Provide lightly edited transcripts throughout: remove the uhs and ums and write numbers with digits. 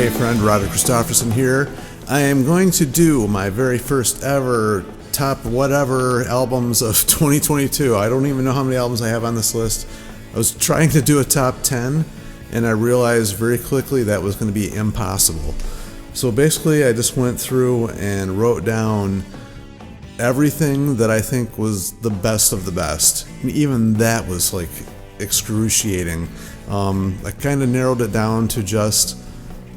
Hey friend, Roger Christofferson here. I am going to do my very first ever top whatever albums of 2022. I don't even know how many albums I have on this list. I was trying to do a top 10 and I realized very quickly that was going to be impossible. So basically I just went through and wrote down everything that I think was the best of the best. And even that was like excruciating. I kind of narrowed it down to just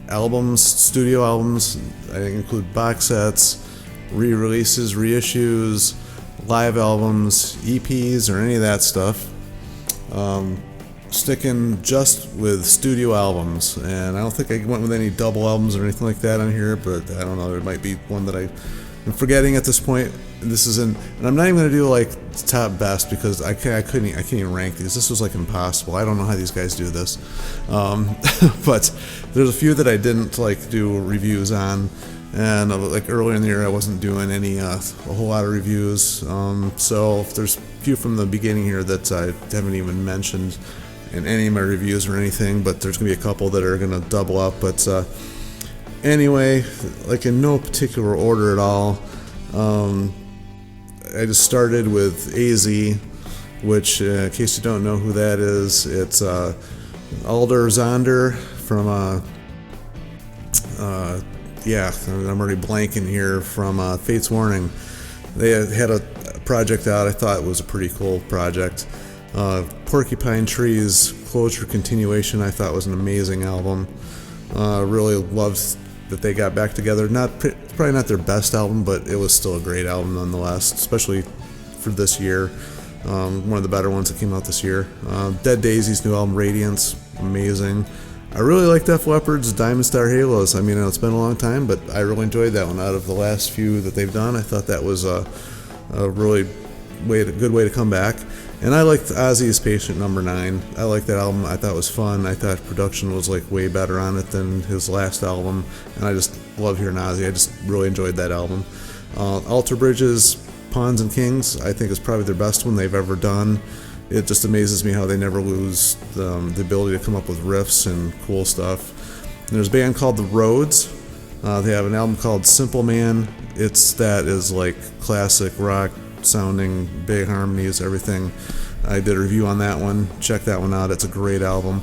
albums, studio albums. I include box sets, re-releases, reissues, live albums, EPs, or any of that stuff. Sticking just with studio albums, and I don't think I went with any double albums or anything like that on here, but I don't know, there might be one that I'm forgetting at this point. This isn't, and I'm not even gonna do like top best because I can't even rank these. This was like impossible. I don't know how these guys do this. But there's a few that I didn't like do reviews on, and like earlier in the year I wasn't doing any a whole lot of reviews. So if there's a few from the beginning here that I haven't even mentioned in any of my reviews or anything, but there's gonna be a couple that are gonna double up. But anyway, like in no particular order at all. I just started with AZ, which, in case you don't know who that is, it's Alder Zonder from, I'm already blanking here, from Fate's Warning. They had a project out. I thought it was a pretty cool project. Porcupine Tree's Closure Continuation I thought was an amazing album. Really loved that they got back together. Probably not their best album, but it was still a great album nonetheless, especially for this year. One of the better ones that came out this year. Dead Daisy's new album, Radiance, amazing. I really like Def Leppard's Diamond Star Halos. I mean, it's been a long time, but I really enjoyed that one. Out of the last few that they've done, I thought that was a really good way to come back. And I liked Ozzy's Patient Number 9. I liked that album. I thought it was fun. I thought production was like way better on it than his last album. And I just love hearing Ozzy. I just really enjoyed that album. Alter Bridge's Pawns and Kings, I think is probably their best one they've ever done. It just amazes me how they never lose the ability to come up with riffs and cool stuff. And there's a band called The Rhodes. They have an album called Simple Man. That is like classic rock sounding, big harmonies, everything. I did a review on that one. Check that one out. It's a great album.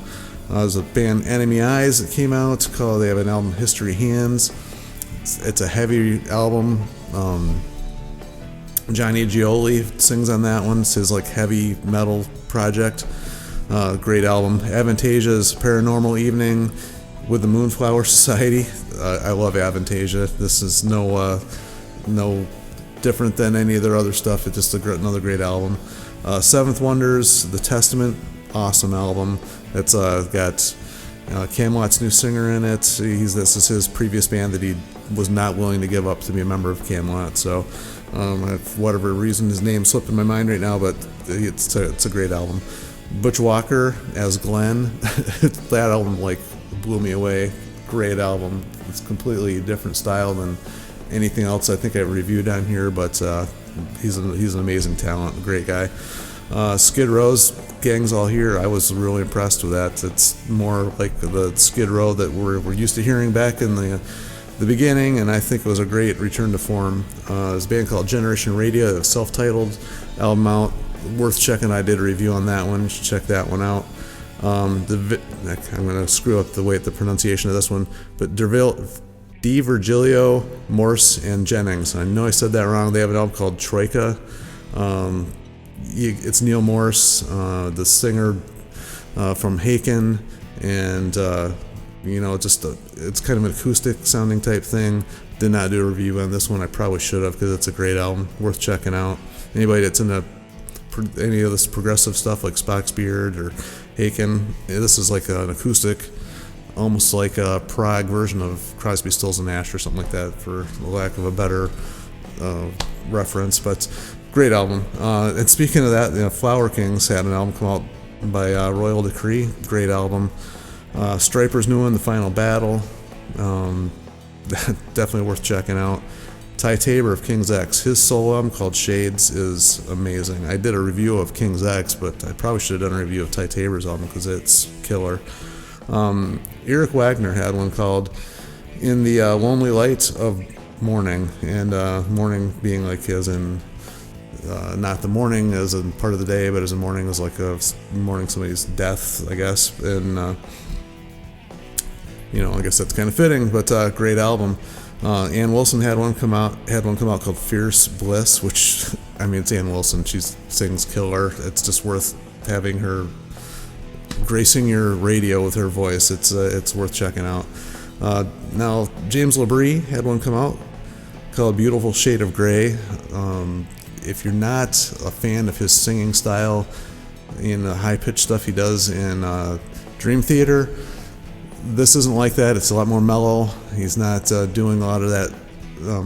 There's a band, Enemy Eyes, that came out. They have an album, History Hands. It's a heavy album. Johnny Gioli sings on that one. It's his like heavy metal project. Great album. Avantasia's Paranormal Evening with the Moonflower Society. I love Avantasia. This is no different than any of their other stuff. It's just another great album. Seventh Wonders, The Testament, awesome album. It's got Camelot's new singer in it. This is his previous band that he was not willing to give up to be a member of Camelot. So, for whatever reason, his name slipped in my mind right now, but it's a great album. Butch Walker as Glenn, that album like blew me away. Great album. It's completely different style than anything else I think I reviewed on here, but he's an amazing talent, great guy. Skid Row's Gang's All Here, I was really impressed with that. It's more like the Skid Row that we're used to hearing back in the beginning, and I think it was a great return to form. There's a band called Generation Radio, a self-titled album out, worth checking. I did a review on that one. You should check that one out. I'm going to screw up the pronunciation of this one, but Virgilio, Morse, and Jennings. I know I said that wrong. They have an album called Troika. It's Neil Morse, the singer from Haken, and it's kind of an acoustic sounding type thing. Did not do a review on this one. I probably should have because it's a great album, worth checking out. Anybody that's into any of this progressive stuff like Spock's Beard or Haken, this is like an acoustic, almost like a prog version of Crosby, Stills and Nash or something like that, for the lack of a better reference. But great album. And speaking of that, Flower Kings had an album come out by Royal Decree. Great album. Stryper's new one, The Final Battle. Definitely worth checking out. Ty Tabor of King's X, his solo album called Shades is amazing. I did a review of King's X, but I probably should have done a review of Ty Tabor's album because it's killer. Eric Wagner had one called in the lonely light of morning, and morning being like as in not the morning as in part of the day, but as in morning as like a mourning somebody's death, I guess. And I guess that's kind of fitting. But great album. Ann Wilson had one come out called Fierce Bliss, which I mean, it's Ann Wilson. She sings killer. It's just worth having her gracing your radio with her voice. It's worth checking out. Now James LaBrie had one come out called Beautiful Shade of Grey. If you're not a fan of his singing style in the high-pitched stuff he does in Dream Theater, this isn't like that. It's a lot more mellow. He's not doing a lot of that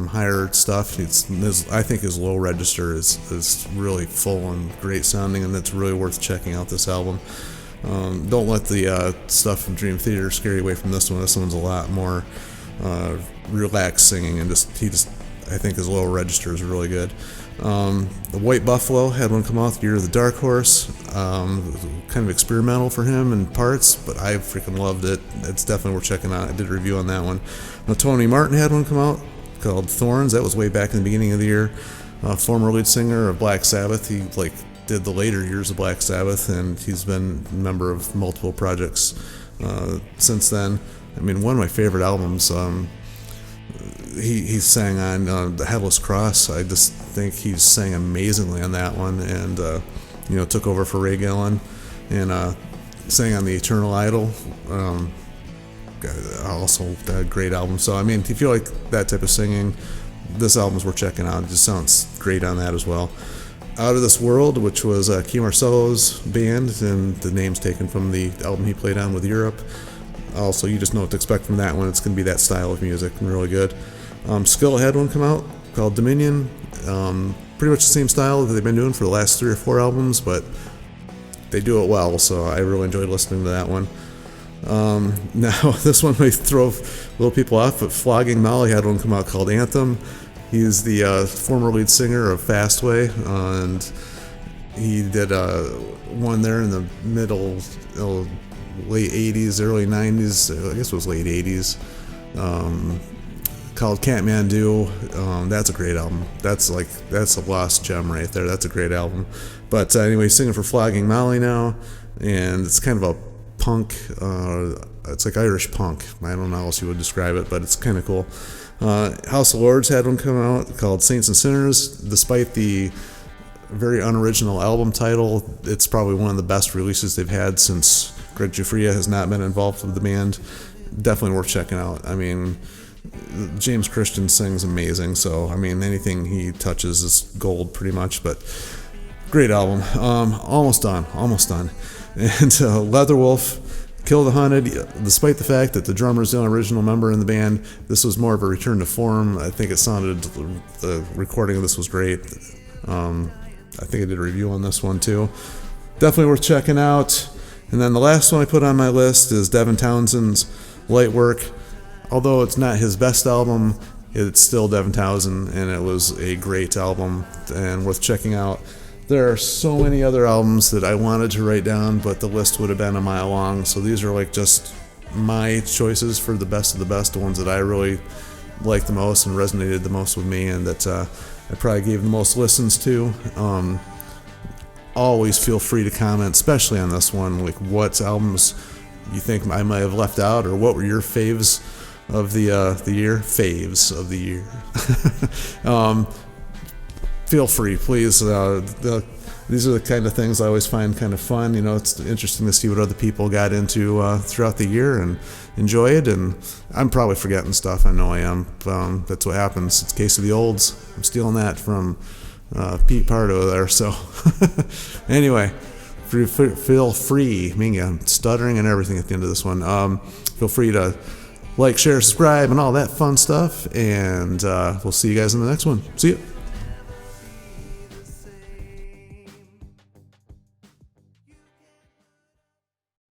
higher stuff. I think his low register is really full and great sounding, and that's really worth checking out this album. Don't let the stuff from Dream Theater scare you away from this one. This one's a lot more relaxed singing, and I think his low register is really good. The White Buffalo had one come out, Year of the Dark Horse. Kind of experimental for him in parts, but I freaking loved it. It's definitely worth checking out. I did a review on that one. Now, Tony Martin had one come out called Thorns. That was way back in the beginning of the year. Former lead singer of Black Sabbath. He did the later years of Black Sabbath, and he's been a member of multiple projects since then. I mean, one of my favorite albums. He sang on the Headless Cross. I just think he sang amazingly on that one, and took over for Ray Gillen, and sang on the Eternal Idol. Also a great album. So I mean, if you like that type of singing, this album's worth checking out. It just sounds great on that as well. Out of This World, which was Key Marcello's band, and the name's taken from the album he played on with Europe. Also, you just know what to expect from that one. It's going to be that style of music and really good. Skill had one come out called Dominion. Pretty much the same style that they've been doing for the last 3 or 4 albums, but they do it well, so I really enjoyed listening to that one. Now, this one may throw little people off, but Flogging Molly had one come out called Anthem. He's the former lead singer of Fastway, and he did one there in the late 80s, early 90s, I guess it was late 80s, called Kathmandu. That's a great album. That's a lost gem right there. That's a great album. But anyway, he's singing for Flogging Molly now, and it's kind of a punk, it's like Irish punk. I don't know how else you would describe it, but it's kind of cool. House of Lords had one come out called Saints and Sinners. Despite the very unoriginal album title, it's probably one of the best releases they've had since Greg Giuffria has not been involved with the band. Definitely worth checking out. I mean, James Christian sings amazing, so I mean, anything he touches is gold pretty much, but great album. Almost done. And Leatherwolf, Kill the Hunted. Despite the fact that the drummer is the only original member in the band, this was more of a return to form. I think the recording of this was great. I think I did a review on this one too. Definitely worth checking out. And then the last one I put on my list is Devin Townsend's Light Work. Although it's not his best album, it's still Devin Townsend, and it was a great album and worth checking out. There are so many other albums that I wanted to write down, but the list would have been a mile long. So these are just my choices for the best of the best, the ones that I really liked the most and resonated the most with me, and that I probably gave the most listens to. Always feel free to comment, especially on this one, what albums you think I might have left out, or what were your faves of the year. Faves of the year. Feel free, please. These are the kind of things I always find kind of fun. It's interesting to see what other people got into throughout the year and enjoy it. And I'm probably forgetting stuff. I know I am. That's what happens. It's a case of the olds. I'm stealing that from Pete Pardo there. So anyway, feel free. I mean, I'm stuttering and everything at the end of this one. Feel free to like, share, subscribe, and all that fun stuff. And we'll see you guys in the next one. See ya.